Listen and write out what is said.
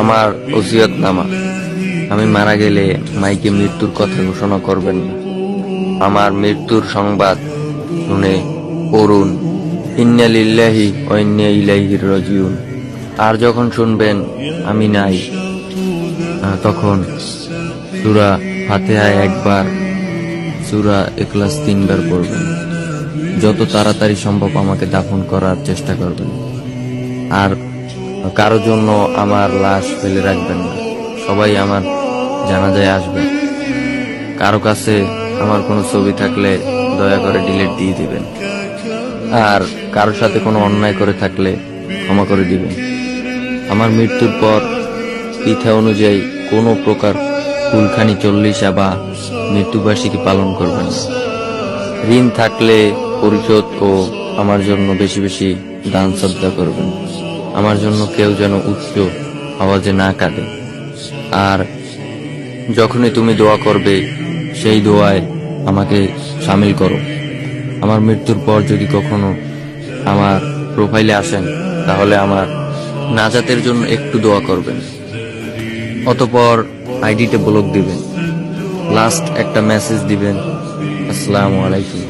আমার ওসিয়তনামা। আমি মারা গেলে মাইকে মৃত্যুর কথা ঘোষণা করবেন না। আমার মৃত্যুর সংবাদ শুনে পড়ুন, ইন্না লিল্লাহি ওয়া ইন্না ইলাইহি রাজিউন। আর যখন শুনবেন আমি নাই, তখন সূরা ফাতিহা একবার, সূরা ইখলাস 3 বার পড়বেন। যত তাড়াতাড়ি সম্ভব আমাকে দাফন করার চেষ্টা করবেন। আর কারো জন্য আমার লাশ ফেলে রাখবেন না। সবাই আমার জানাজায় আসবেন। কারো কাছে আমার কোনো ছবি থাকলে দয়া করে ডিলিট দিয়ে দিবেন। আর কারোর সাথে কোনো অন্যায় করে থাকলে ক্ষমা করে দিবেন। আমার মৃত্যুর পর পিথা অনুযায়ী কোনো প্রকার কুলখানি 40 বা মৃত্যুবার্ষিকী পালন করবেন না। ঋণ থাকলে পরিশোধ ও আমার জন্য বেশি বেশি দান শ্রদ্ধা করবেন। আমার জন্য কেউ যেন উচ্চ আওয়াজে না কাঁদে। আর যখনই তুমি দোয়া করবে সেই দোয়ায় আমাকে শামিল করো। আমার মৃত্যুর পর যদি কখনো আমার প্রোফাইলে আসেন তাহলে আমার নাজাতের জন্য একটু দোয়া করবেন। অতঃপর আইডিতে ব্লক দিবেন। লাস্ট একটা মেসেজ দিবেন, আসসালামু আলাইকুম।